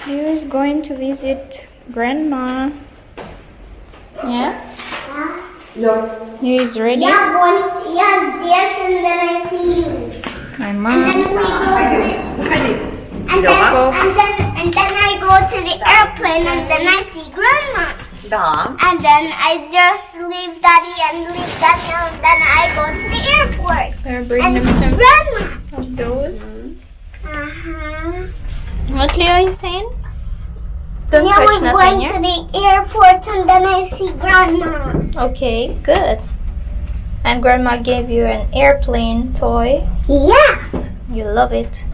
Leo is going to visit grandma. Yeah? Leo is ready? Yeah, one, yes, and then I see you. My mom. And then I go to the airplane and then I see grandma. Да. And then I just leave daddy and then I go to the airport. We're bringing And them see some grandma. of those. Uh-huh. What, Leo, are you saying? Don't I touch was nothing, going yeah? to the airport and then I see grandma. Okay, good. And grandma gave you an airplane toy. Yeah. You love it.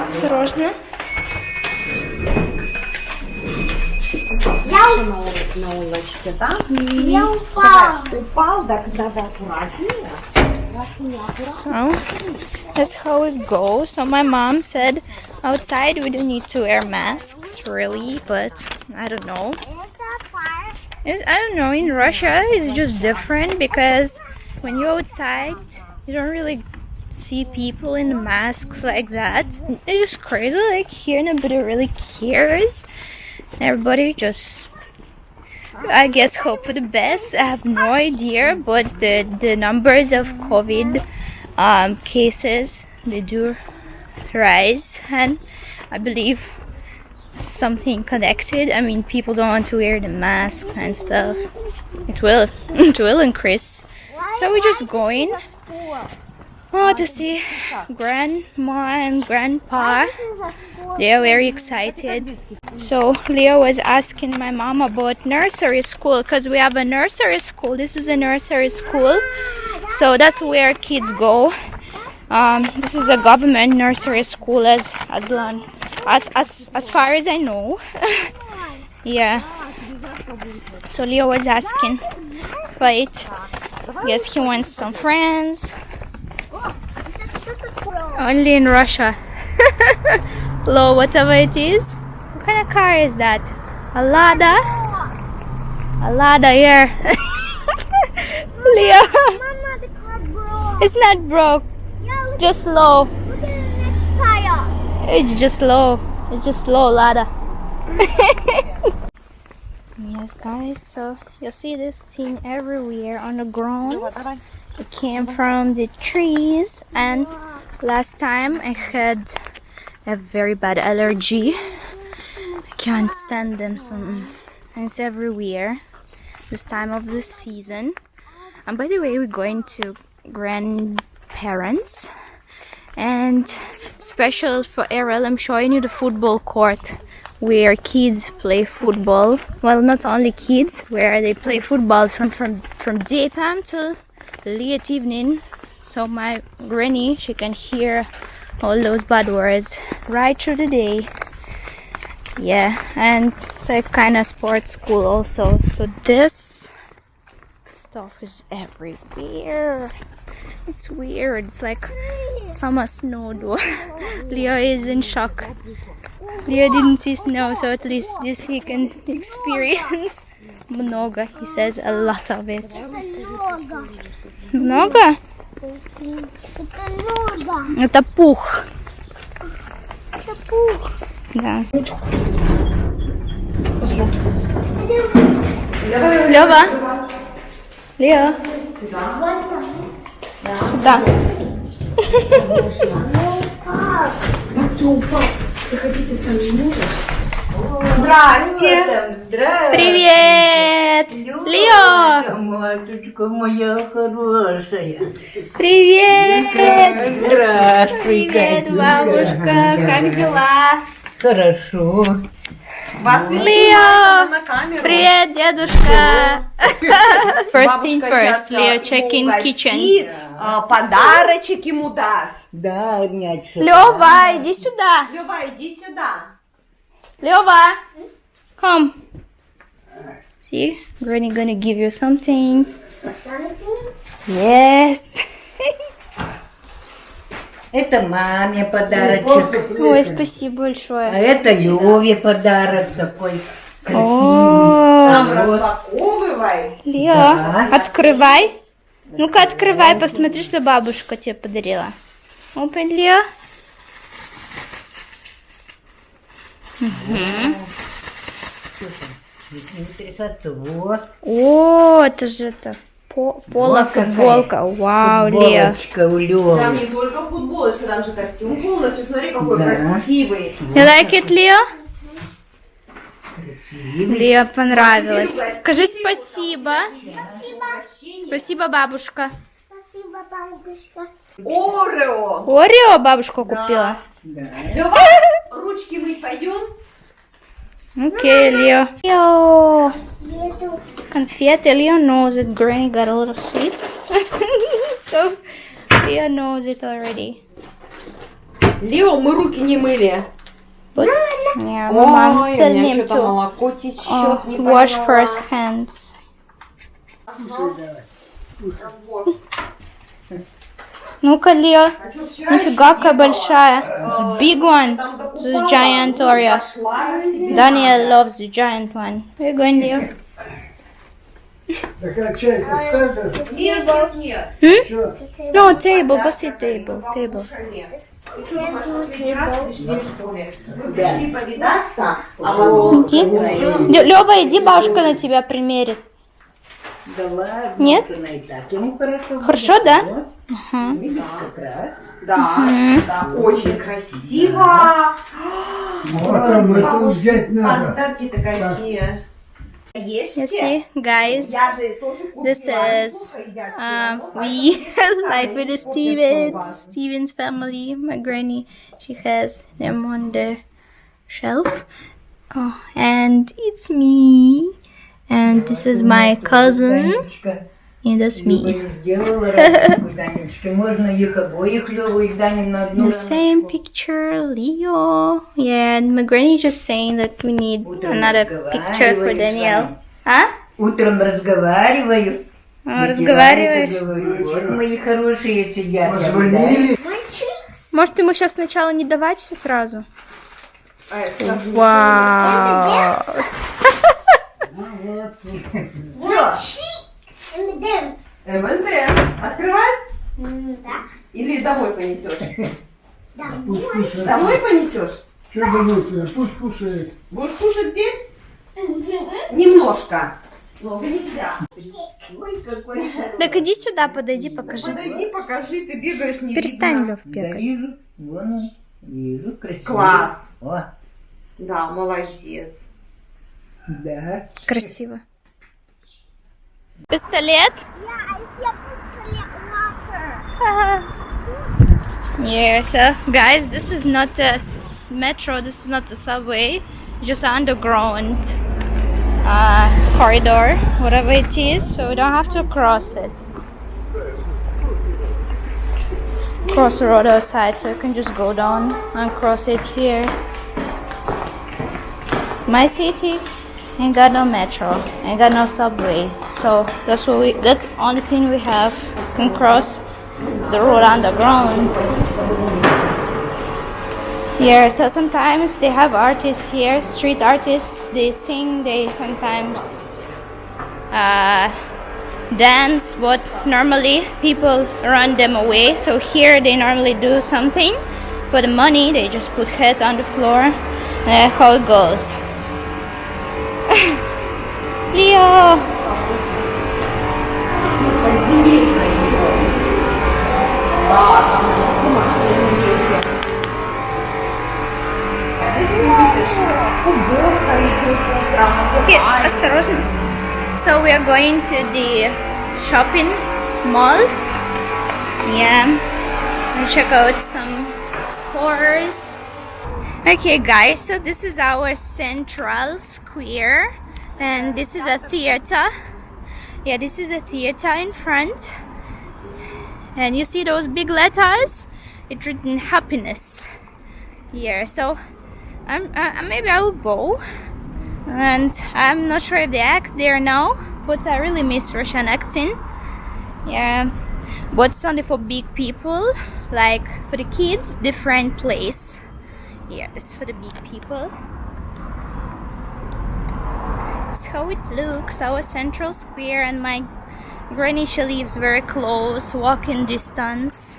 Осторожно. На улочке, да? Я упал. Упал, так надо аккуратнее. So, that's how it goes. So my mom said outside we don't need to wear masks, really, but I don't know. I don't know, in Russia it's just different because when you're outside you don't really see people in masks like that. It's just crazy, like here nobody really cares. Everybody just, I guess, hope for the best. I have no idea, but the numbers of COVID cases, they do rise, and I believe something connected. I mean, people don't want to wear the mask and stuff. It will increase. So we're just going to see grandma and grandpa. They are very excited. So Leo was asking my mom about nursery school because we have a nursery school. This is a nursery school, so that's where kids go. This is a government nursery school as far as I know. Yeah. So Leo was asking, but yes, he wants some friends. Only in Russia. Lo, whatever it is. What kind of car is that? A Lada? A Lada, yeah. Leo. Mama, the car broke. It's not broke. Yeah, look, Just slow. look at the next tire. It's just low. It's just low, Lada. Yes, guys. So you see this thing everywhere on the ground. It came from the trees, and last time I had a very bad allergy. I can't stand them. And it's everywhere this time of the season. And by the way, we're going to grandparents. And special for Errol, I'm showing you the football court where kids play football. Well, not only kids, where they play football from daytime till late evening. So my granny, she can hear all those bad words right through the day. Yeah, and it's like kind of sports school also. So this stuff is everywhere. It's weird. It's like summer snow though. Leo is in shock. Leo didn't see snow, so at least this he can experience. Много, he says, a lot of it. Много? Это пух. Это пух. Да. Лёва. Лео. Сюда. Здрасте. Привет. Лео. Матушка моя хорошая. Привет. Здравствуй, Привет, бабушка. Как дела? Хорошо. Вас Лео. на камеру. Привет, дедушка. First thing first, Leo check in kitchen. Подарочек ему даст. Да, нячо. Лева, иди сюда. Лёва, иди сюда. Лева, come. See, Granny gonna give you something. Yes. Это маме подарочек. Ой, спасибо А большое. это Леве подарок такой О, Сам распаковывай. Лео, открывай. Ну-ка, открывай, посмотри, что бабушка тебе подарила. Open, Leo. Интересоваться. Вот. О, это же это поло Вот какая футболка. Вау, Лео. Футболочка у Там Лёвы. не только футболочка, там же костюм полностью. Смотри, какой Да. красивый. You like it, Лео? Красивый. Лео понравилось. Скажи спасибо. Спасибо. Спасибо, бабушка. Спасибо, бабушка. Орео. Орео бабушка купила. Да. Лёва, ручки мыть пойдем? Окей, Лео. Лео. Еду. Конфеты. Leo knows that Granny got a lot of sweets. So, Leo knows it already. Лео, мы руки не мыли. But, yeah, my mom Ой, still у меня need что-то to молоко течет, не wash поняла. first hands. Ну-ка, Лео. А чё, вчера Нифига, ещё какая не было? большая. It's big one. Там This докупала, is giant Oreo. пошла, тебе Daniel loves the giant one. Where you going, Leo? Такая чайка ставят. Нет, нет. No, table. Go sit table. Table. Ты что, думаешь, последний раз пришли, что ли? Мы пришли повидаться, а потом... Иди. Лёва, иди, бабушка на тебя примерит. Да ладно, Нет? она и так ему хорошо. Хорошо, будет. да? Вот. Ага. Видишь, как раз. Да, да, очень красиво. Потом это взять надо. Подарки-то какие. You see, guys, Я же тоже купила. this is we life with the Stevens family. My granny, she has them on the shelf. Oh, and it's me, and this is my cousin, Данечка, and that's me. Люба сделала разницу, Данечка. Можно их обоих, Лёву и Даню, на одну The same picture, Leo. Yeah, and my granny just saying that we need another picture for Daniel. А? Утром разговариваю. Разговариваешь? Говорю, вот мои хорошие сидят. я Позвонили. Может, ему сейчас сначала не давать все сразу? А, это как бы- Вау! M&M's. M&M's. Открывать? Да. Или домой понесешь? Пусть кушает. Домой понесешь? Что думаете? Пусть кушает. Будешь кушать здесь? Немножко. Много нельзя. Ой, какой. Так иди сюда, подойди, покажи. Подойди, покажи, ты бегаешь не Перестань, видно. Лев, Да, бегать. вижу. Вон он. Вижу, красиво. Класс. О, Да, молодец. да. Красиво. Пистолет? Yeah, I see a pistol water. Yeah, so guys, this is not a metro, this is not a subway, just an underground corridor, whatever it is, so we don't have to cross it. Cross the road outside, so you can just go down and cross it here. My city ain't got no metro, ain't got no subway, so that's the only thing we have. Can cross the road underground. Yeah, so sometimes they have artists here, street artists. They sing, they sometimes dance, but normally people run them away. So here they normally do something for the money. They just put head on the floor. How it goes. Leo. Okay, осторожно. So we are going to the shopping mall. Yeah, and check out some stores. Okay, guys, so this is our central square, and this is a theater. Yeah, this is a theater in front. And you see those big letters? It's written happiness here. So maybe I will go. And I'm not sure if they act there now, but I really miss Russian acting. Yeah, but it's only for big people. Like for the kids, different place. Yeah, it's for the big people. That's how it looks, our central square, and my granny, she lives very close, walking distance.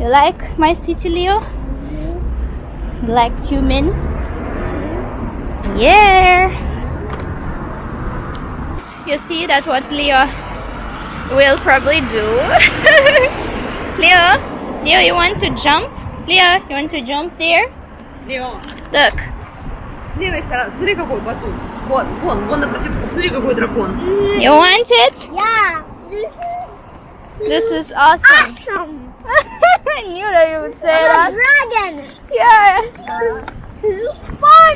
You like my city, Leo? You like Tumin? Yeah. You see, that's what Leo will probably do. Leo, you want to jump? Leo, you want to jump there? Лео, Look. с левой стороны, смотри какой батут. Вон напротив, смотри какой дракон. You want it? Yeah. This is awesome. Awesome. I knew that you would say that. Dragon. Yes. Too fun.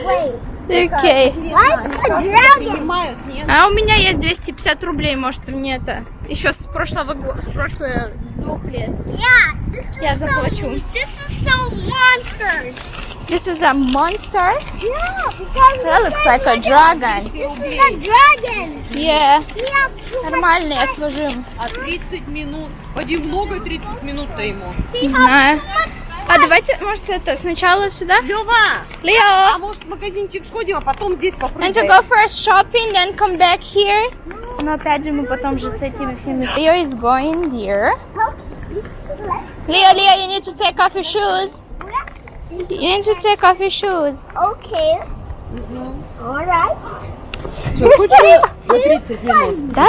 Wait. Okay. What's a dragon? Принимают, нет? А у меня есть 250 рублей, может мне это еще с прошлых 2 лет. Yeah. Я заплачу. This is so monster. This is a monster. Yeah, because That looks like a dragon. this is a dragon. Yeah. We have too much Нормальный, отложим. А 30 минут. Поди много 30 минут-то ему. Не знаю. А давайте, может, это сначала сюда? Лева! А Leo, может в магазинчик сходим, а потом здесь want попробуем? to go first shopping, then come back here? Но опять же мы потом же с этими всеми. Leo is going there. Leo, you need to take off your shoes. You need to take off your shoes. Okay. Alright. Что, хочешь на 30 минут? Да,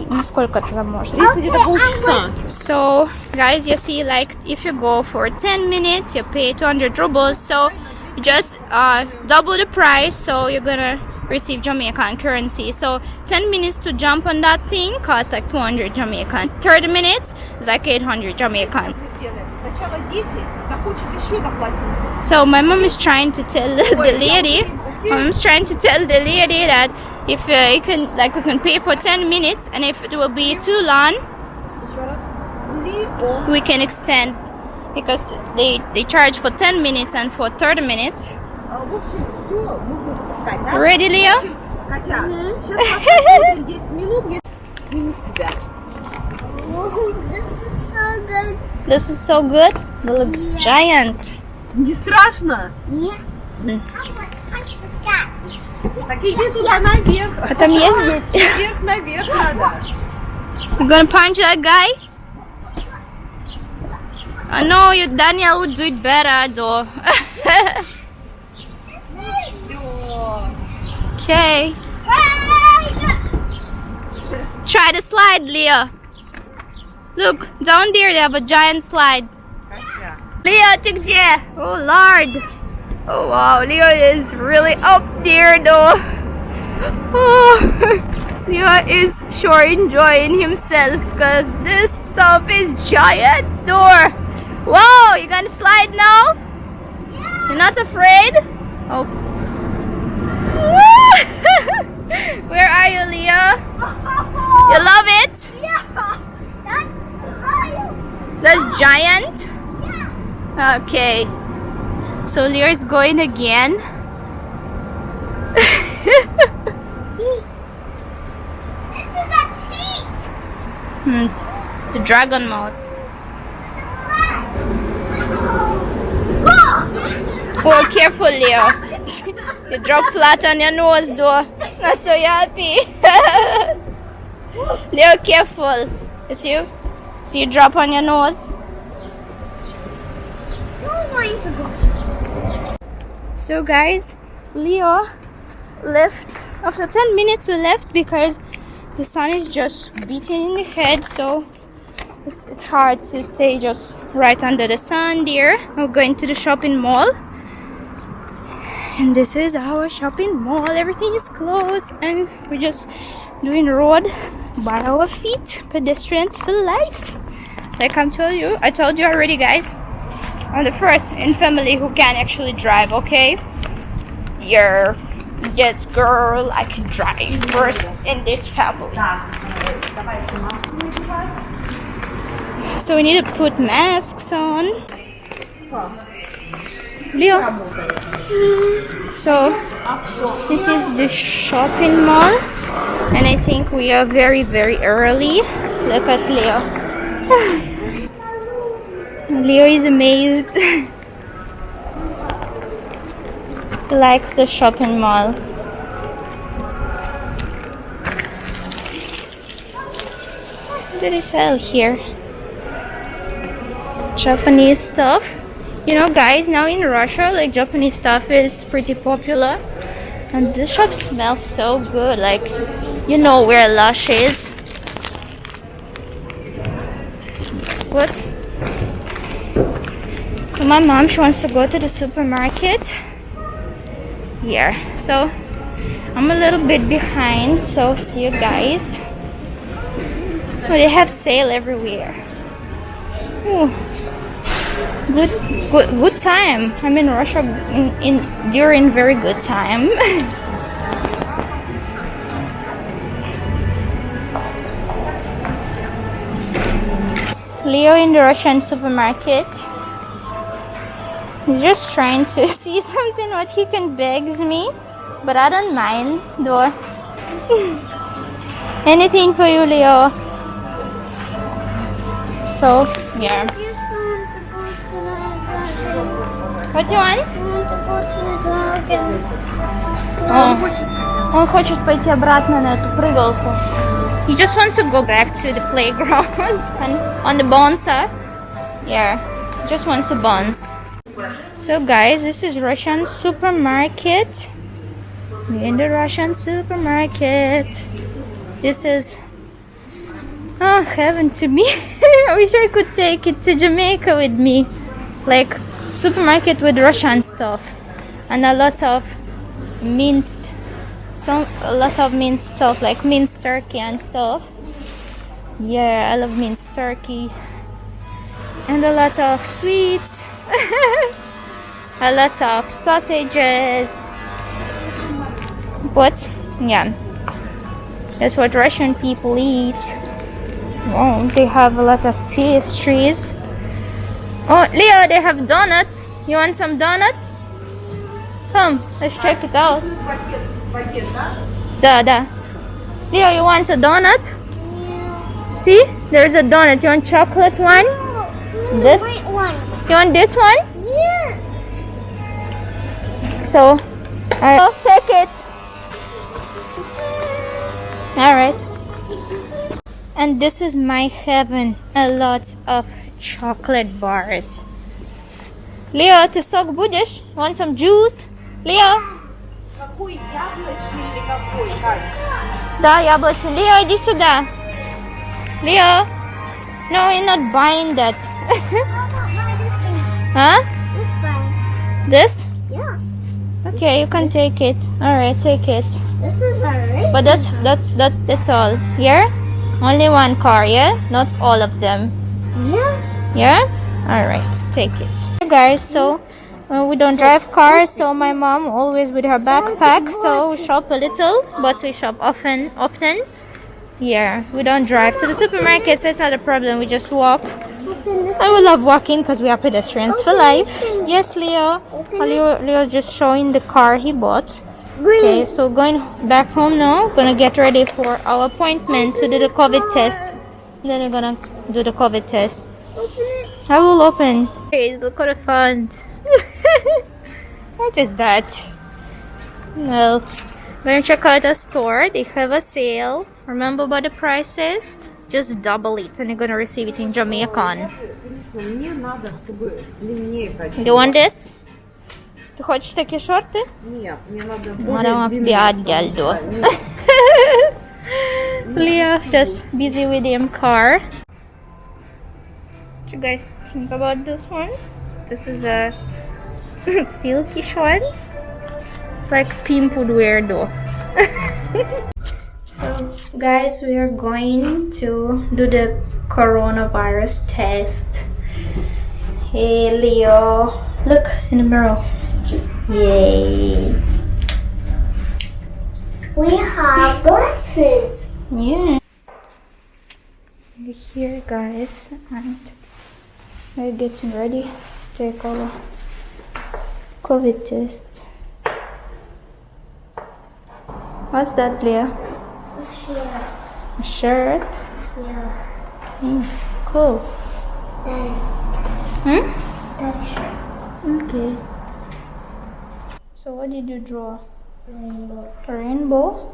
ну сколько там можно? 30 это полчаса. So, guys, you see, like, if you go for 10 minutes, you pay 200 rubles. So, you just double the price. So, you're gonna receive Jamaican currency. So, 10 minutes to jump on that thing costs like 400 Jamaican. 30 minutes is like 800 Jamaican. Сначала 10, захочет еще доплатим. So, my mom is trying to tell the lady. Mom's trying to tell the lady that if you can, like, we can pay for 10 minutes, and if it will be too long, Еще раз. Лео. we can extend, because they charge for 10 minutes and for 30 minutes. В общем, все можно запускать, да? Ready, Leo? Хотя, сейчас посмотрим 10 минут, если минус тебя. This is so good. This is so good. It looks giant. Не страшно? Yeah. Mm. Punch the sky. Так иди туда наверх. А там есть дети? Наверх надо. You gonna punch that guy? I know you, Daniel would do it better though. Все. Okay. Try the slide, Leo. Look, down there they have a giant slide. Катя. Leo, ты где? Oh Lord. Oh wow, Leo is really up there though. Oh, Leo is sure enjoying himself because this stuff is giant door. Wow, you gonna slide now? You're not afraid? Oh. Where are you, Leo? You love it? Yeah. That's giant? Okay. So Leo is going again. This is a cheat. The dragon mouth. Oh, careful, Leo. You drop flat on your nose, though. Not so happy. Leo, careful. You see you drop on your nose. I'm going to go. So, guys, Leo left. After 10 minutes, we left because the sun is just beating in the head. So, it's hard to stay just right under the sun there. We're going to the shopping mall. And this is our shopping mall. Everything is closed and we're just doing road by our feet. Pedestrians for life. Like I told you already, guys. I'm the first in family who can actually drive, okay? Yes, girl, I can drive first in this family. So we need to put masks on. Leo. So this is the shopping mall, and I think we are very, very early. Look at Leo. Leo is amazed. He likes the shopping mall. What do they sell here? Japanese stuff. You know, guys, now in Russia, like, Japanese stuff is pretty popular. And this shop smells so good. Like, you know where Lush is. What? So my mom, she wants to go to the supermarket. Here. So I'm a little bit behind. So see you guys. Oh, they have sale everywhere. Ooh. Good time. I'm in Russia during very good time. Leo in the Russian supermarket. He's just trying to see something what he can begs me, but I don't mind though. Anything for you, Leo. So yeah. What do you want? Он хочет пойти обратно на эту прыгалку. He just wants to go back to the playground and on the bonza. Yeah, just wants to bounce. So guys, this is Russian supermarket. We're in the Russian supermarket. This is heaven to me. I wish I could take it to Jamaica with me. Like supermarket with Russian stuff and a lot of minced stuff like minced turkey and stuff. Yeah, I love minced turkey and a lot of sweets. A lot of sausages. But yeah, that's what Russian people eat. Oh, they have a lot of pastries. Oh, Leo, they have donut. You want some donut? Come, let's check it out. Da. Leo, you want a donut? See, there's a donut. You want chocolate one? This one. You want this one? Yes. So, I'll take it. Alright. And this is my heaven. A lot of chocolate bars. Leo, ты сок будешь? Want some juice? Leo? Какой, яблочный или какой? Да, яблочный. Leo, иди сюда. Leo? No, you're not buying that. Huh? This one. This? Yeah. Okay, you can take it. Alright, take it. This is alright. But that's all. Yeah? Only one car, yeah? Not all of them. Yeah. Yeah? Alright, take it. Hey guys, so we don't drive cars, so my mom always with her backpack, so we shop a little, but we shop often. Yeah, we don't drive. So the supermarket, so it's not a problem, we just walk. And we love walking because we are pedestrians for life. Yes, Leo. Leo just showing the car he bought. Okay, so going back home now. Gonna get ready for our appointment to do the COVID test. Then we're gonna do the COVID test. I will open. Guys, look at the font. What is that? Well, gonna check out a store. They have a sale. Remember about the prices? Just double it and you're gonna receive it in Jamaican. Мне надо, чтобы длиннее ходить. You want this? Ты хочешь такие шорты? Нет, мне надо Madam Abdiad Galdo. Leo just busy with him car. What you guys think about this one? This is a silkish one. It's like pimp would wear though. So guys, we are going to do the coronavirus test. Hey Leo, look in the mirror. Yay. We have glasses. Yeah. We're here guys and we're getting ready to take our COVID test. What's that, Leah? It's a shirt. A shirt? Yeah. Cool. Daddy. Hmm? Daddy shirt. Okay. So what did you draw? Rainbow. A rainbow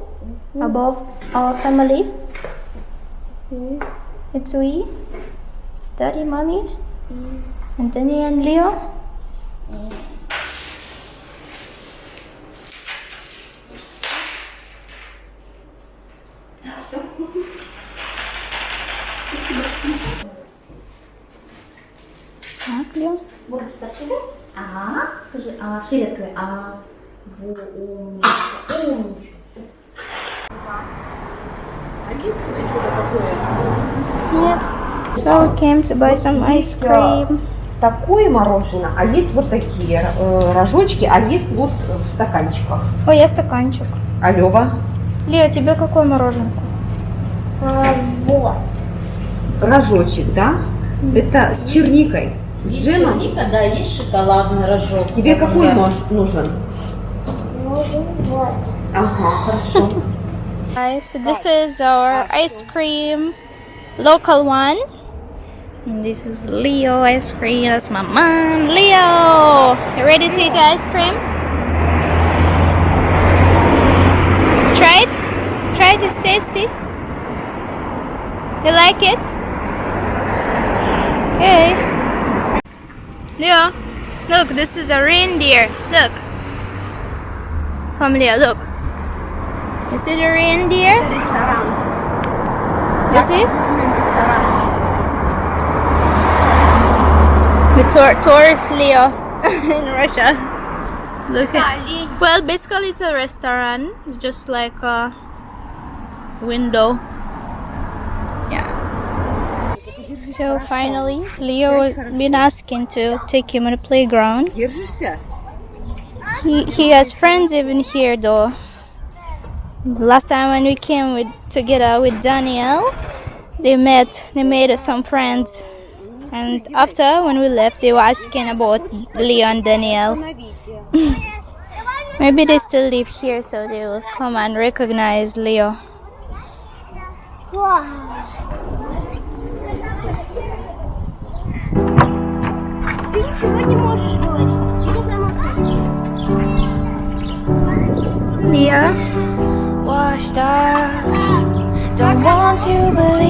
above our family. Okay. It's we. It's daddy, mommy. Anthony and Leo? Так, Лео. Скажи, шире открой. Нет. So we came to buy some ice cream. Такое мороженое, а есть вот такие рожочки, а есть вот в стаканчиках. Ой, я стаканчик. А Лёва? Лео, тебе какое мороженку? Вот. Рожочек, да? Это с черникой, с джемом. Черника, да, есть шоколадный рожок. Тебе какой нужен? Вот. Ага, хорошо. Guys, so this is our ice cream, local one. And this is Leo ice cream. That's my mom. Leo, you ready to eat ice cream? Try it. Try it. It's tasty. You like it? Okay. Leo, look. This is a reindeer. Look. Come, Leo. Look. You see the reindeer? You see? The tourist Leo in Russia. Look at. Well, basically it's a restaurant. It's just like a window. Yeah. So finally, Leo been asking to take him on the playground. Держишься? He has friends even here though. Last time when we came together with Danielle, they made some friends. And after, when we left, they were asking about Leo and Danielle. Maybe they still live here, so they will come and recognize Leo. Ты ничего не можешь говорить. Leo? Washed up, don't want to believe